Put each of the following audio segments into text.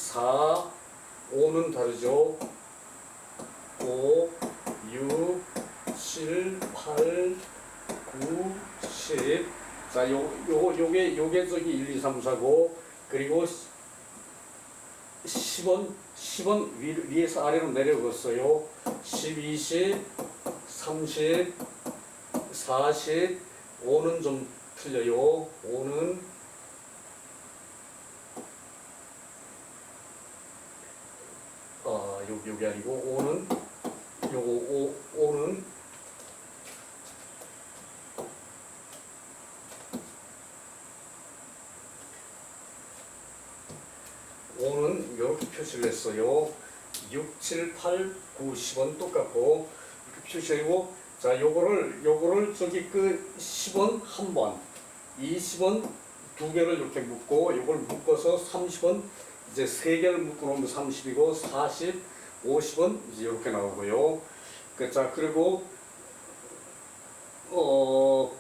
4, 5는 다르죠. 5, 6, 7, 8, 9, 10. 자, 요게 저기 1, 2, 3, 4, 5. 그리고 10원 위에서 아래로 내려갔어요. 10, 20, 30, 40. 5는 좀 틀려요. 5는 요게 아니고 5는 요거 5는 이렇게 표시를 했어요. 6, 7, 8, 9, 10원 똑같고 이렇게 표시하고, 자, 요거를 저기 그 10원 한 번, 20원 두 개를 이렇게 묶고, 요걸 묶어서 30원 이제 세 개를 묶어 놓으면 30이고, 40, 50원 이제 이렇게 나오고요. 자, 그리고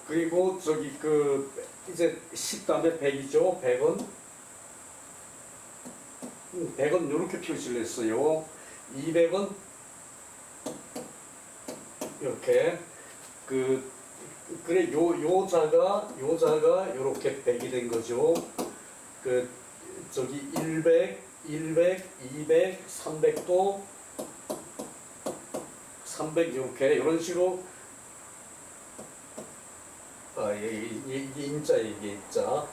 그리고 저기 그 이제 10 다음에 100이죠. 100원. 100원 이렇게 표시를 했어요. 200원 이렇게 그래 요 자가 이렇게 100이 된 거죠. 저기 100, 200, 300도 300 이렇게 이런 식으로 이게 인자 이게 인자.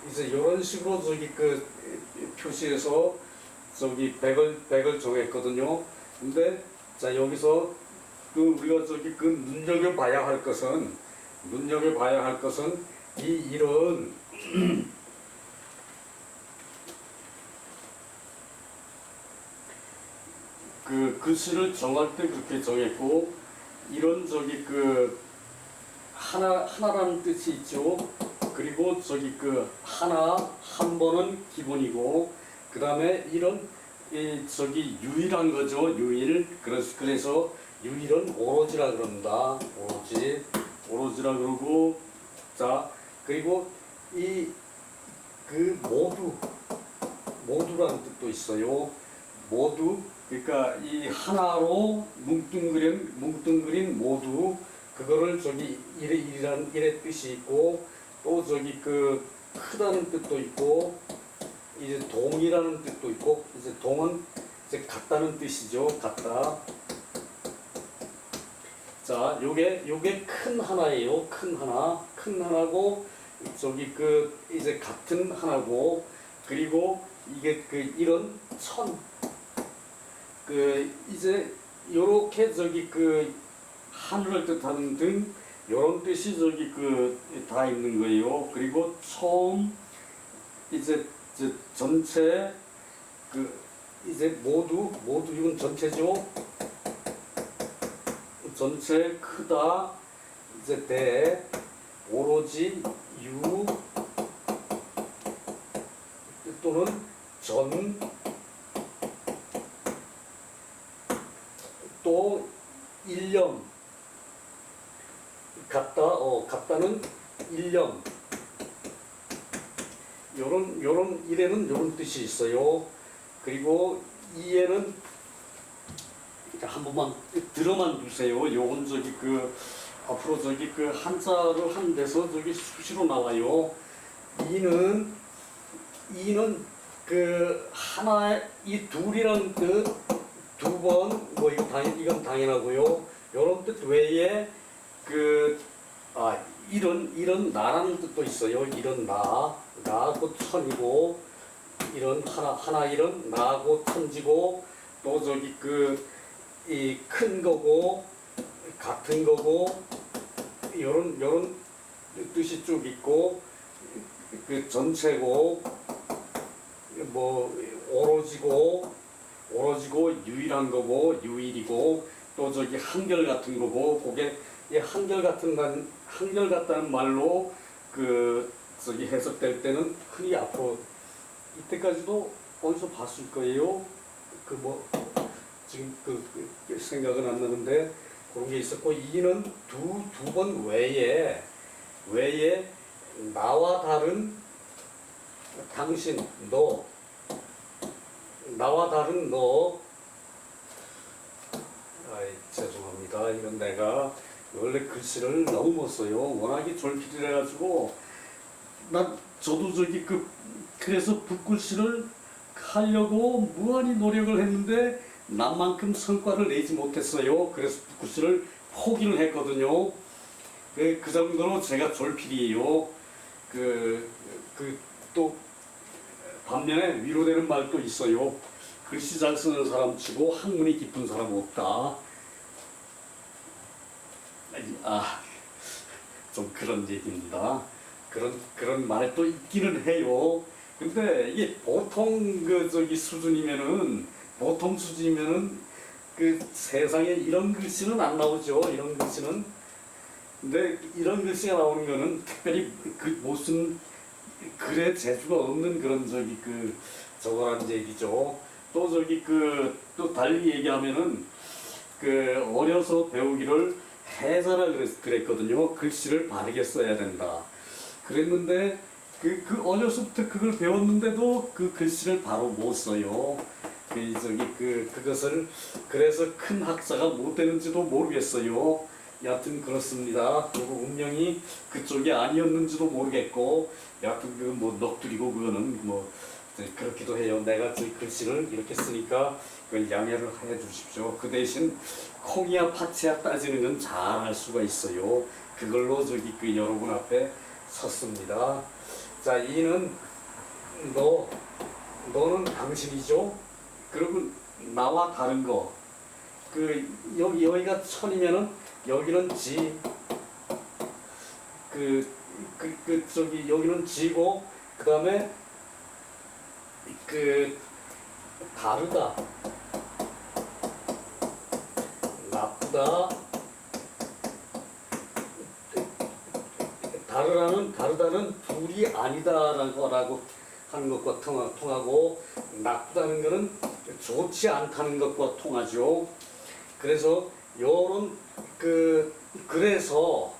이제 이런 식으로 저기 표시해서 저기 100을 정했거든요. 근데 자, 여기서 우리가 저기 눈여겨봐야 할 것은 이 이런 글씨를 정할 때 그렇게 정했고, 이런 저기 하나라는 뜻이 있죠. 그리고 저기 한 번은 기본이고, 그 다음에 이런 저기 유일한 거죠. 유일. 그래서 유일은 오로지라 그럽니다. 오로지라 그러고, 자, 그리고 모두라는 뜻도 있어요. 모두. 그러니까 이 하나로 뭉뚱그린 모두, 그거를 저기 일의 뜻이 있고, 또 저기 크다는 뜻도 있고, 이제 동이라는 뜻도 있고, 이제 동은 이제 같다는 뜻이죠. 같다. 자, 요게 큰 하나예요. 큰 하나고, 저기 이제 같은 하나고, 그리고 이게 이런 천. 이제 요렇게 저기 하늘을 뜻하는 등 요런 뜻이 저기 다 있는 거예요. 그리고 처음 이제 전체 이제 모두 이건 전체죠. 전체 크다 이제 대 오로지 유 또는 전 또 일념 같다는 일념 요런 일에는 요런 뜻이 있어요. 그리고 이에는 한 번만 들어만 두세요. 요건 저기 앞으로 저기 한자를 한 데서 저기 수시로 나와요. 이는 하나 이 둘이라는 뜻 두 번 뭐 이건 당연하고요. 요런 뜻 외에 이런 나라는 뜻도 있어요. 이런 나고 천이고, 이런 하나 이런 나고 천지고, 또 저기 이 큰 거고 같은 거고 요런 뜻이 쭉 있고, 전체고 뭐 오로지고 유일한 거고 유일이고, 또 저기 한결 같은 거고, 그게 한결 같다는 말로 저기 해석될 때는 흔히 앞으로 이때까지도 어디서 봤을 거예요. 지금 생각은 안 나는데 그런 게 있었고, 이는 두 번 외에 나와 다른 당신, 너 나와 다른 너. 아이, 죄송합니다. 이건 내가 원래 글씨를 너무 못 써요. 워낙에 졸필이라 가지고 저도 그래서 붓글씨를 하려고 무한히 노력을 했는데 남만큼 성과를 내지 못했어요. 그래서 붓글씨를 포기를 했거든요. 그 정도로 제가 졸필이에요. 또 반면에 위로되는 말도 있어요. 글씨 잘 쓰는 사람 치고 학문이 깊은 사람 없다. 좀 그런 얘기입니다. 그런 말도 있기는 해요. 근데 이게 보통 보통 수준이면은 그 세상에 이런 글씨는 안 나오죠. 이런 글씨는. 근데 이런 글씨가 나오는 거는 특별히 무슨 글의 재주가 없는 그런 저거란 얘기죠. 또 또 달리 얘기하면은 어려서 배우기를 해자라 그랬거든요. 글씨를 바르게 써야 된다. 그랬는데 어려서부터 그걸 배웠는데도 그 글씨를 바로 못 써요. 그것을 그래서 큰 학자가 못 되는지도 모르겠어요. 여하튼 그렇습니다. 그리고 운명이 그쪽이 아니었는지도 모르겠고, 여하튼 넋두리고 그거는 그렇기도 해요. 내가 글씨를 이렇게 쓰니까 그걸 양해를 해 주십시오. 그 대신 콩이야 파치야 따지는 건 잘 할 수가 있어요. 그걸로 여러분 앞에 섰습니다. 자, 이는 너는 당신이죠. 그리고 나와 다른 거. 여기가 천이면은 여기는 지. 여기는 지고, 그 다음에 다르다, 나쁘다, 다르다는 둘이 아니다라고 하는 것과 통하고, 나쁘다는 것은 좋지 않다는 것과 통하죠. 그래서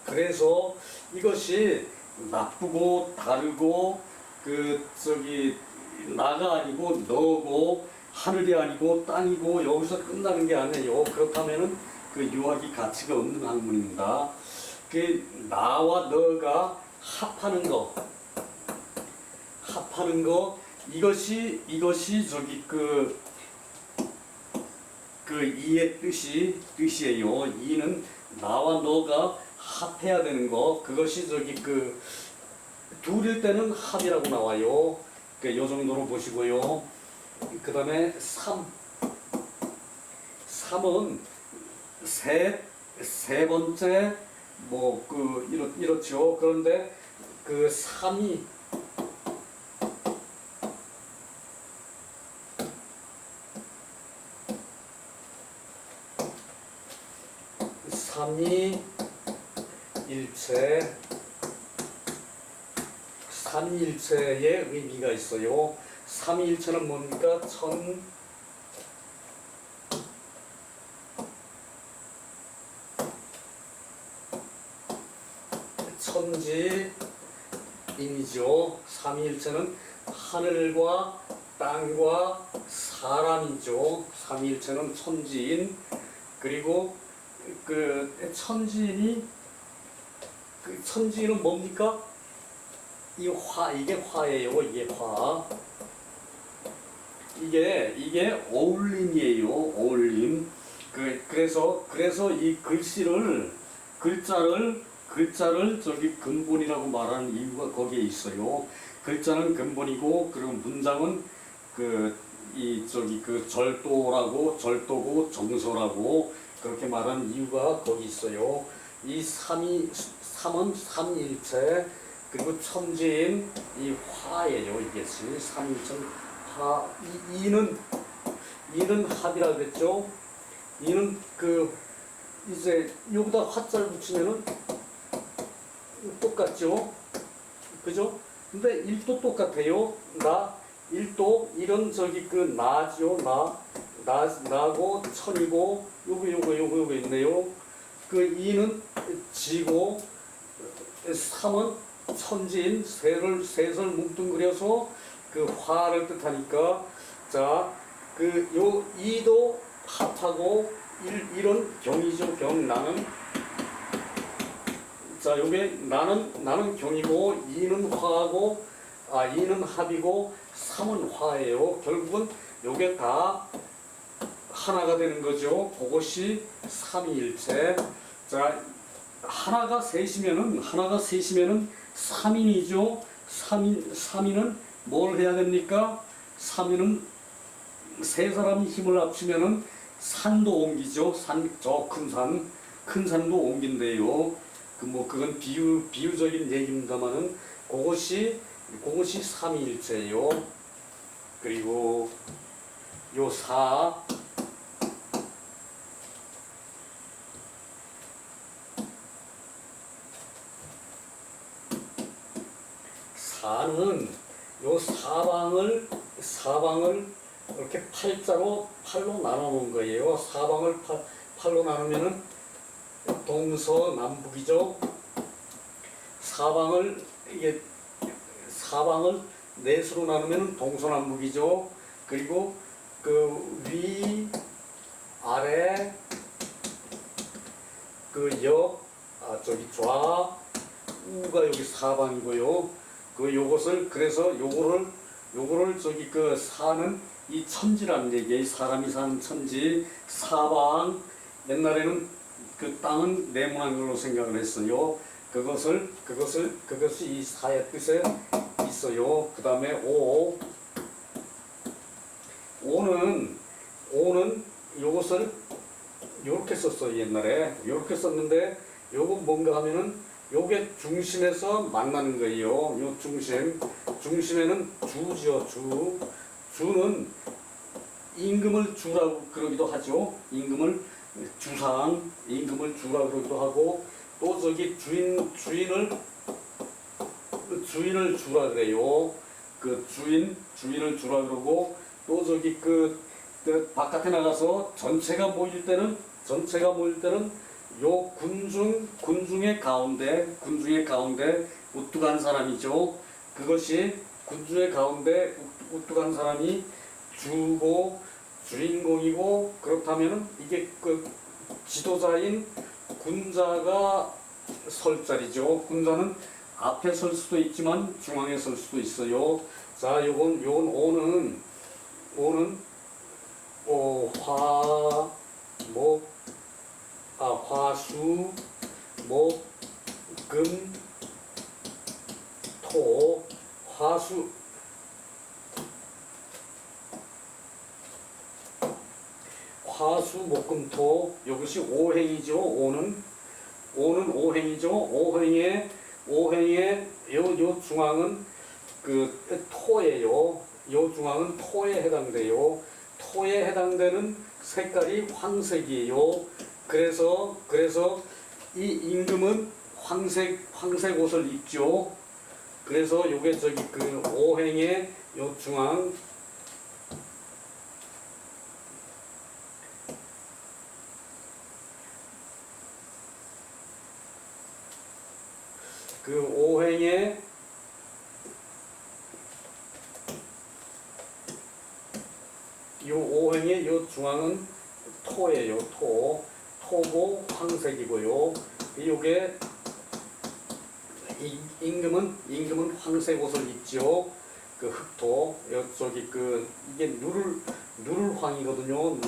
그래서 이것이 나쁘고 다르고 나가 아니고 너고 하늘이 아니고 땅이고 여기서 끝나는 게 아니에요. 그렇다면은 유학이 가치가 없는 학문입니다. 나와 너가 합하는 거 이것이 이의 뜻이에요. 이는 나와 너가 합해야 되는 거. 그것이 둘일 때는 합이라고 나와요. 요 정도로 보시고요. 그 다음에 3은 세 번째 이렇죠. 그런데 3이 삼위일체의 의미가 있어요. 삼위일체는 뭡니까? 천지인이죠. 삼위일체는 하늘과 땅과 사람이죠. 삼위일체는 천지인. 그리고 천지인은 뭡니까? 이게 화예요. 이게 화. 이게 어울림이에요. 어울림. 그래서 이 글자를 근본이라고 말하는 이유가 거기에 있어요. 글자는 근본이고, 그리고 문장은 절도고 정서라고 그렇게 말하는 이유가 거기 있어요. 이 삼은 삼일체, 그리고 천지인 이 화예요. 이것이 삼일체 화. 이는 합이라 그랬죠. 이는 이제 여기다 화자를 붙이면은 똑같죠. 그죠? 근데 일도 똑같아요. 일도 이런 나죠. 나고 천이고 요거 있네요. 이는 지고, 3은 천지인, 셋을 뭉뚱그려서 화를 뜻하니까, 자, 그 요 2도 합하고 1은 경이죠. 나는 자 요게 나는 경이고 2는 화하고 2는 합이고 3은 화예요. 결국은 요게 다 하나가 되는 거죠. 그것이 삼위일체. 자 하나가 셋이면은 3인이죠. 3인은 뭘 해야 됩니까? 3인은 세 사람이 힘을 합치면은 산도 옮기죠. 저 큰 산도 옮긴대요. 그건 비유적인 얘기입니다만은 그것이 삼위일체예요. 그리고 요 4는 요 사방을 이렇게 팔로 나눠 놓은 거예요. 사방을 팔로 나누면은 동서남북이죠. 사방을 넷으로 나누면 동서남북이죠. 그리고 그 위, 아래, 그 옆, 좌, 우가 여기 사방이고요. 그래서 요거를 사는 이 천지라는 얘기예요. 사람이 사는 천지, 사방. 옛날에는 그 땅은 네모난 걸로 생각을 했어요. 그것이 이 사의 뜻에 있어요. 그 다음에 오는 요것을 요렇게 썼어요. 옛날에 요렇게 썼는데 요거 뭔가 하면은 요게 중심에서 만나는 거예요. 요 중심에는 주죠. 주는 임금을 주라고 그러기도 하죠. 임금을 주라고 그러기도 하고, 또 주인을 주라 그래요. 그 주인을 주라 그러고, 또 그 바깥에 나가서 전체가 모일 때는 요 군중의 가운데 우뚝한 사람이죠. 그것이 군중의 가운데 우뚝한 사람이 주고 주인공이고, 그렇다면은 이게 그 지도자인 군자가 설 자리죠. 군자는 앞에 설 수도 있지만 중앙에 설 수도 있어요. 자, 요건 오는 화수 목 금 토. 화수 목금토. 이것이 오행이죠. 오는 오행이죠. 오행의 요 중앙은 그 토예요. 요 중앙은 토에 해당돼요. 토에 해당되는 색깔이 황색이에요. 그래서 이 임금은 황색 옷을 입죠. 그래서 요게 그 오행의 요 중앙, 그 오행의 요 중앙은 토예요. 토고 황색이고요. 요게 임금은 황색 옷을 입죠. 그 흑토. 이게 누를황이거든요.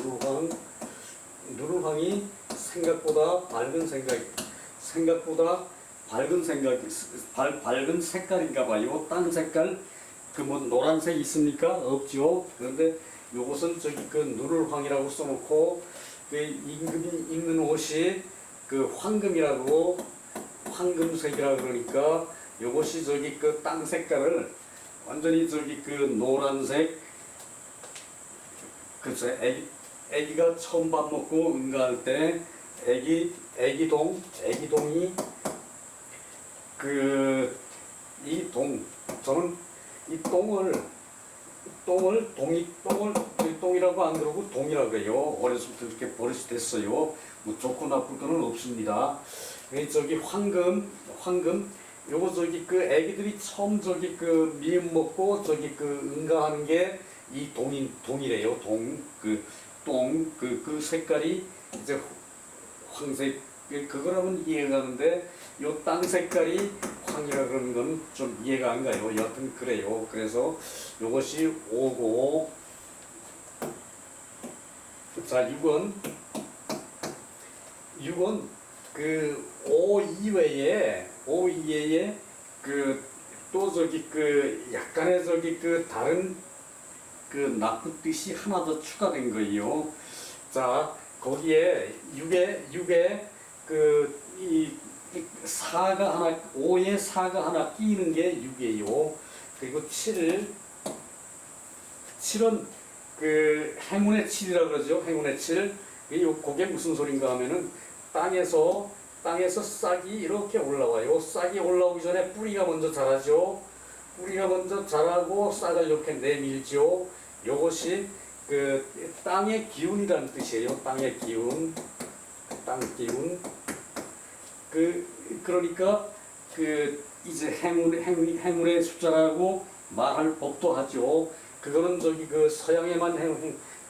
누를황이 생각보다 밝은 색깔인가 봐요. 땅 색깔. 노란색 있습니까? 없죠. 그런데 요것은 그 누를황이라고 써놓고, 그 임금이 입는 옷이 그 황금색이라 그러니까 요것이 그 땅 색깔을 완전히 그 노란색. 글쎄, 애기가 처음 밥 먹고 응가할 때 애기동이 저는 이 똥이라고 안 그러고 동이라고 해요. 어렸을 때 그렇게 버릇이 됐어요. 뭐 좋고 나쁠 거는 없습니다. 황금 요거 그 애기들이 처음 그 미음 먹고 응가하는 게 이 동이래요. 그 색깔이 이제 황색, 그거라면 이해가 가는데 요 땅 색깔이 황이라 그러는 건 좀 이해가 안 가요. 여하튼 그래요. 그래서 요것이 5고, 자 6은 그5 이외에 그 또 저기 그 약간의 저기 그 다른 그 나쁜 뜻이 하나 더 추가된 거예요. 자 거기에 6에 그 이 4가 하나, 5에 4가 하나 끼는 게 6이에요. 그리고 7은 그 행운의 7이라 그러죠. 행운의 7. 그게 무슨 소린가 하면은 땅에서 싹이 이렇게 올라와요. 싹이 올라오기 전에 뿌리가 먼저 자라죠. 뿌리가 먼저 자라고 싹을 이렇게 내밀죠. 요것이 그 땅의 기운이라는 뜻이에요. 땅의 기운. 땅 기운. 그러니까 그 이제 행운의 숫자라고 말할 법도 하죠. 그거는 저기 그 서양에만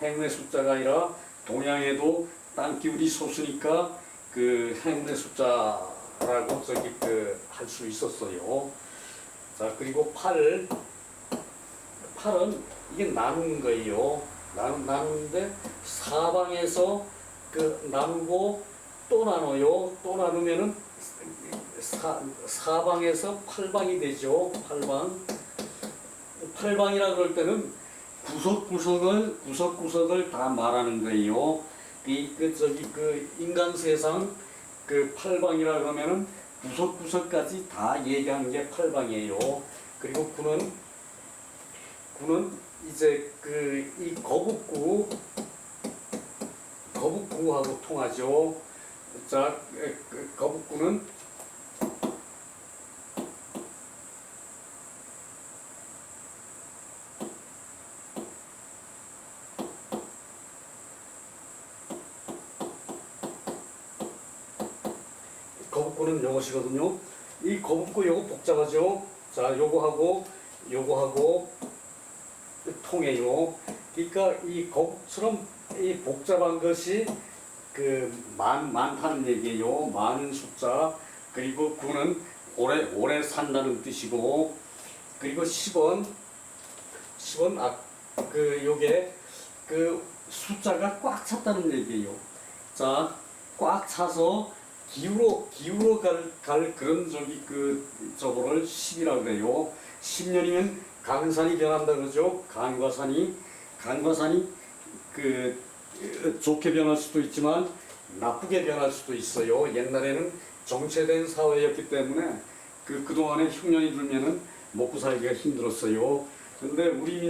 행운의 숫자가 아니라 동양에도 땅 기운이 솟으니까 그 행운의 숫자라고 저기 그 할 수 있었어요. 자 그리고 8은 이게 나누는 거예요. 나누는데 사방에서 그 나누고 또 나눠요. 또 나누면은 사방에서 8방이 되죠. 8방이라 그럴 때는 구석구석을 다 말하는 거예요. 그 인간 세상 그 8방이라 그러면은 구석구석까지 다 얘기하는 게 8방이에요. 그리고 9는 이제 그 이 거북구하고 통하죠. 자, 거북구는 요것이거든요. 이 거북구 요거 복잡하죠. 자, 요거하고 통해요. 그러니까 이 거북처럼 이 복잡한 것이 그 많다는 얘기예요. 많은 숫자. 그리고 9는 오래 산다는 뜻이고, 그리고 10은 요게 그 숫자가 꽉 찼다는 얘기예요. 자, 꽉 차서 기울어 갈 그런 저거를 10이라고 그래요. 10년이면 강산이 변한다 그러죠. 강과산이 그 좋게 변할 수도 있지만 나쁘게 변할 수도 있어요. 옛날에는 정체된 사회였기 때문에 그동안에 흉년이 들면은 먹고 살기가 힘들었어요. 근데 우리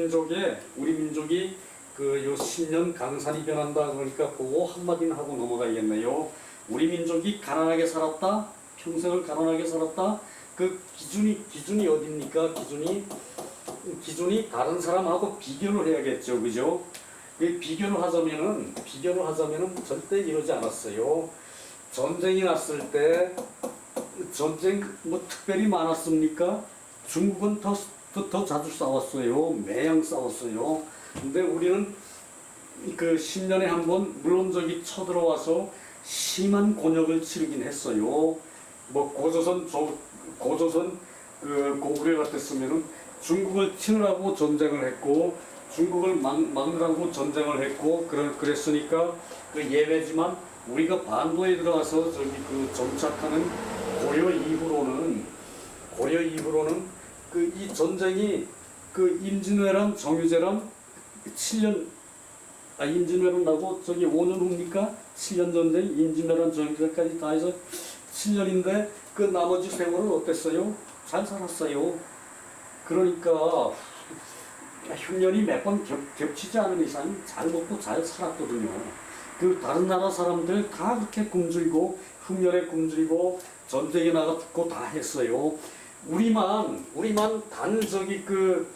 민족이 요 10년 강산이 변한다 그러니까 그거 한마디는 하고 넘어가야겠네요. 우리 민족이 가난하게 살았다, 평생을 가난하게 살았다. 그 기준이 어딥니까? 기준이 다른 사람하고 비교를 해야겠죠, 그죠? 비교를 하자면은 절대 이러지 않았어요. 전쟁이 났을 때 전쟁 뭐 특별히 많았습니까? 중국은 더 자주 싸웠어요. 매양 싸웠어요. 근데 우리는 그 10년에 한 번 물론 저기 쳐들어와서 심한 곤욕을 치르긴 했어요. 뭐 고조선 그 고구려 같았으면은 중국을 치느라고 전쟁을 했고 중국을 막느라고 전쟁을 했고 그랬으니까 그 예외지만 우리가 반도에 들어가서 저기 그 정착하는 고려 이후로는 그 이 전쟁이 그 임진왜란 정유재란 7년 임진왜란 나고 저기 5년 후입니까? 7년 전쟁 임진왜란 정유재까지 다 해서 7년인데 그 나머지 세월은 어땠어요? 잘 살았어요. 그러니까 흉년이 몇 번 겹치지 않은 이상 잘 먹고 잘 살았거든요. 그 다른 나라 사람들 다 그렇게 굶주리고 흉년에 굶주리고 전쟁에 나가 죽고 다 했어요. 우리만 단 저기 그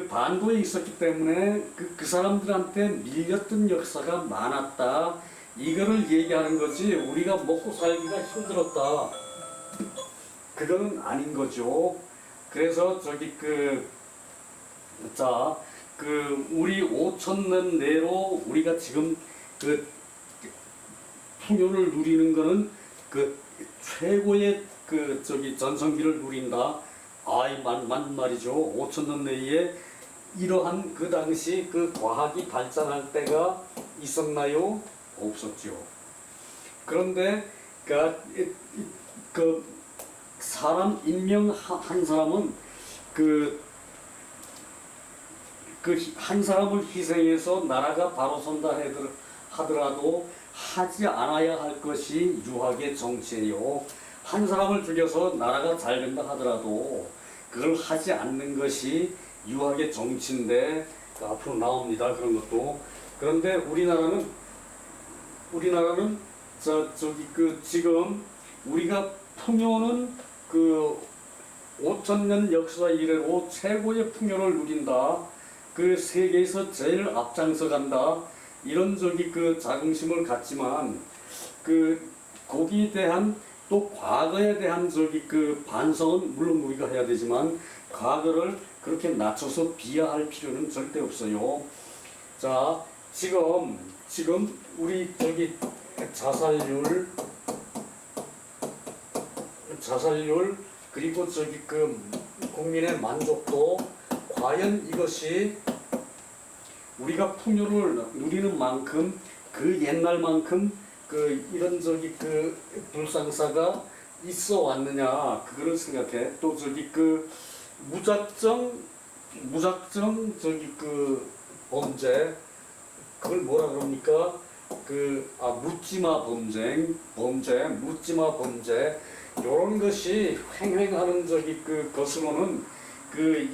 반도에 있었기 때문에 그 사람들한테 밀렸던 역사가 많았다. 이거를 얘기하는 거지 우리가 먹고 살기가 힘들었다. 그건 아닌 거죠. 그래서 저기 그 우리 5천 년 내로 우리가 지금 그 풍요를 누리는 거는 그 최고의 그 저기 전성기를 누린다. 아이 맞는 말이죠. 5천 년 내에 이러한 그 당시 그 과학이 발전할 때가 있었나요? 없었죠. 그런데 그 사람 인명 한 사람은 그 한 사람을 희생해서 나라가 바로 선다 하더라도 하지 않아야 할 것이 유학의 정치예요. 한 사람을 죽여서 나라가 잘 된다 하더라도 그걸 하지 않는 것이 유학의 정치인데 앞으로 나옵니다. 그런 것도. 그런데 우리나라는 저기 그 지금 우리가 풍요는 그 5천 년 역사 이래로 최고의 풍요를 누린다. 그 세계에서 제일 앞장서 간다. 이런 저기 그 자긍심을 갖지만 그 거기에 대한 또 과거에 대한 저기 그 반성은 물론 우리가 해야 되지만 과거를 그렇게 낮춰서 비하할 필요는 절대 없어요. 자, 지금 우리 저기 자살률 그리고 저기 그 국민의 만족도 과연 이것이 우리가 풍요를 누리는 만큼 그 옛날만큼 그 이런 저기 그 불상사가 있어 왔느냐 그거를 생각해. 또 저기 그 무작정 저기 그 범죄 그걸 뭐라 그럽니까? 묻지마 범죄 요런 것이 횡행하는 저기 그 것으로는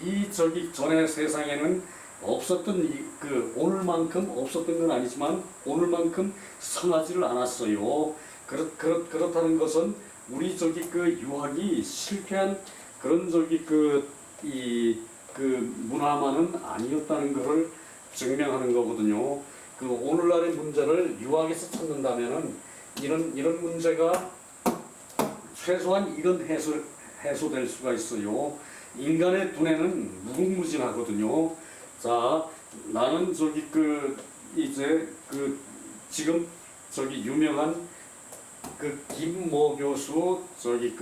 이 저기 전의 세상에는 없었던 오늘만큼 없었던 건 아니지만 오늘만큼 성하지를 않았어요. 그렇다는 것은 우리 저기 그 유학이 실패한 그런 저기 그 문화만은 아니었다는 것을 증명하는 거거든요. 그 오늘날의 문제를 유학에서 찾는다면은 이런 문제가 최소한 이건 해소될 수가 있어요. 인간의 두뇌는 무궁무진하거든요. 자, 나는 저기 지금 저기 유명한 김모 교수 저기